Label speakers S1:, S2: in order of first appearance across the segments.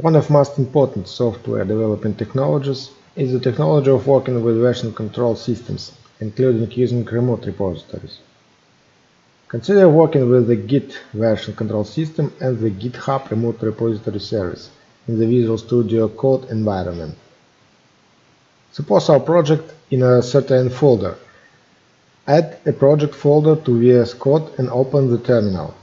S1: One of most important software development technologies is the technology of working with version control systems, including using remote repositories. Consider working with the Git version control system and the GitHub remote repository service in the Visual Studio Code environment. Suppose our project in a certain folder. Add a project folder to VS Code and open the terminal.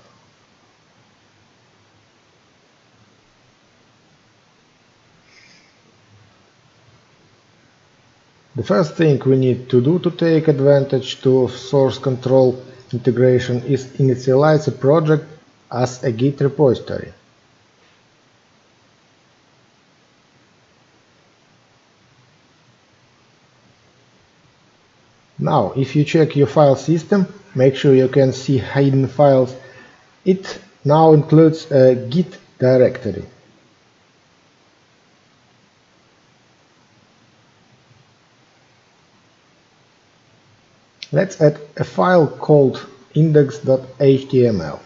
S1: The first thing we need to do to take advantage of source control integration is initialize a project as a Git repository. Now, if you check your file system, make sure you can see hidden files. It now includes a Git directory. Let's add a file called index.html.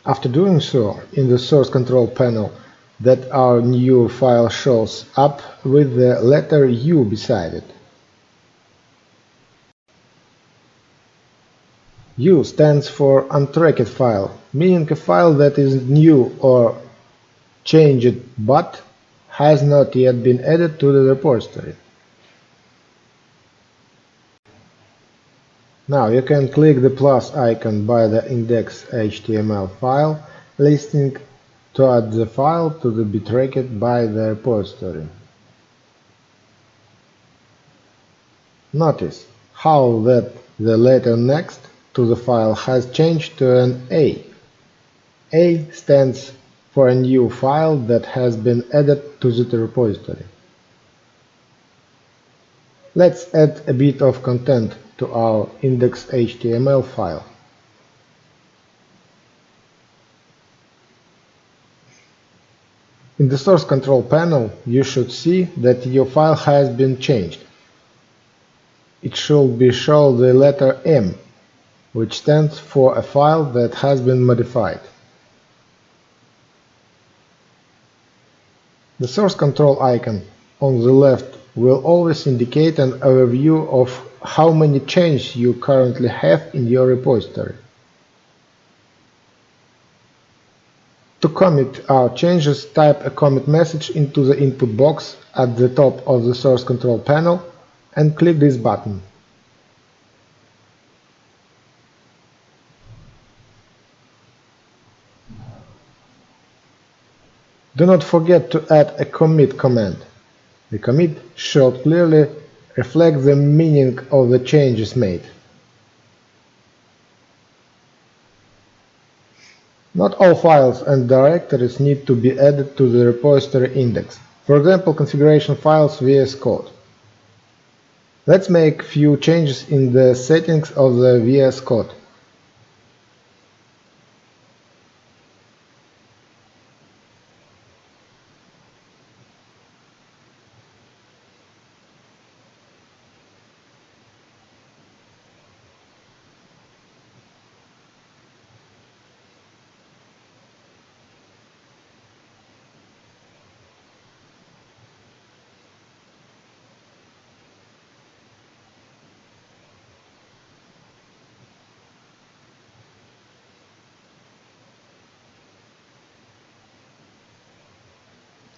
S1: After doing so, in the source control panel, that our new file shows up with the letter U beside it. U stands for untracked file, meaning a file that is new or changed but has not yet been added to the repository. Now you can click the plus icon by the index.html file listing to add the file to be tracked by the repository. Notice how that the letter next to the file has changed to an A. A stands for a new file that has been added to the repository. Let's add a bit of content to our index.html file. In the source control panel, you should see that your file has been changed. It should be shown the letter M, which stands for a file that has been modified. The source control icon on the left will always indicate an overview of how many changes you currently have in your repository. To commit our changes, type a commit message into the input box at the top of the source control panel and click this button. Do not forget to add a commit command. The commit should clearly reflect the meaning of the changes made. Not all files and directories need to be added to the repository index. For example, configuration files VS Code. Let's make few changes in the settings of the VS Code.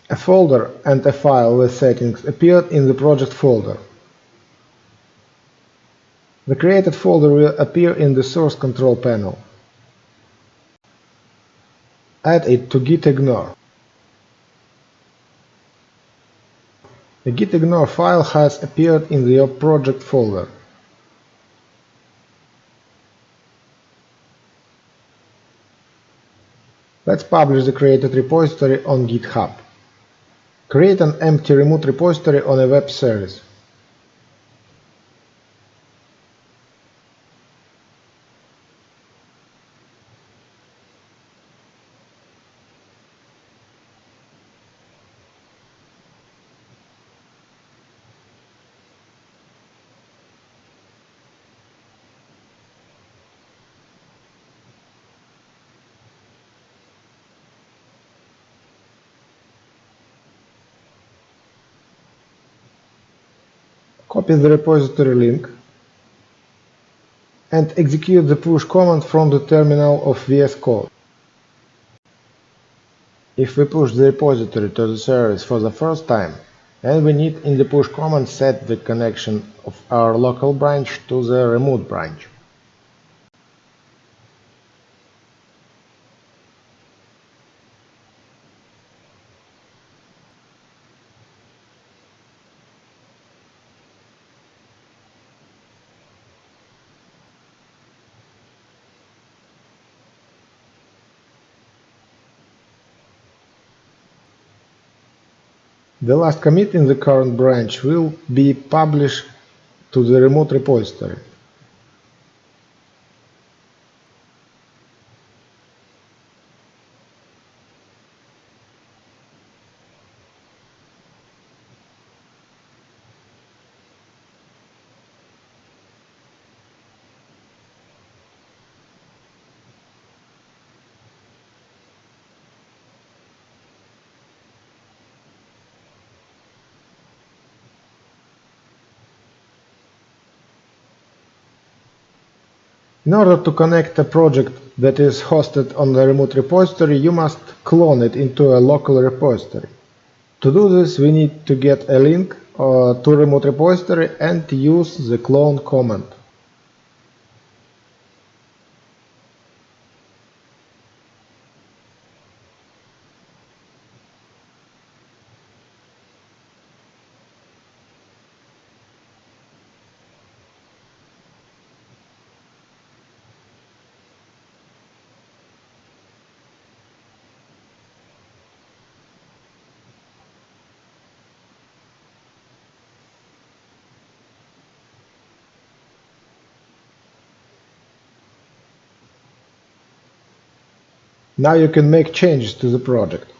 S1: A folder and a file with settings appeared in the project folder. The created folder will appear in the source control panel. Add it to gitignore. The gitignore file has appeared in your project folder. Let's publish the created repository on GitHub. Create an empty remote repository on a web service. copy the repository link, and execute the push command from the terminal of VS Code. If we push the repository to the service for the first time, then we need in the push command set the connection of our local branch to the remote branch. The last commit in the current branch will be published to the remote repository. In order to connect a project that is hosted on the remote repository, you must clone it into a local repository. To do this, we need to get a link to remote repository and use the clone command. Now you can make changes to the project.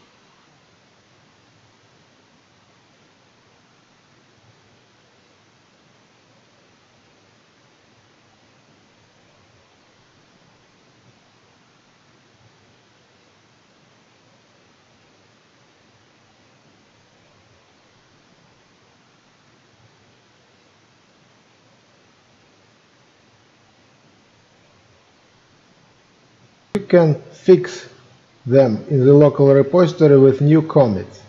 S1: You can fix them in the local repository with new commits.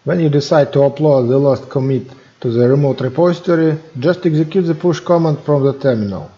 S1: When you decide to upload the last commit to the remote repository, just execute the push command from the terminal.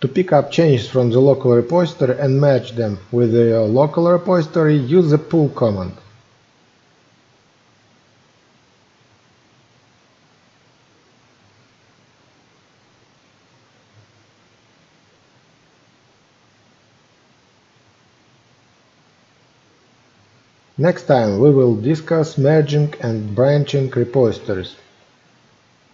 S1: To pick up changes from the local repository and match them with the local repository, use the pull command. Next time we will discuss merging and branching repositories.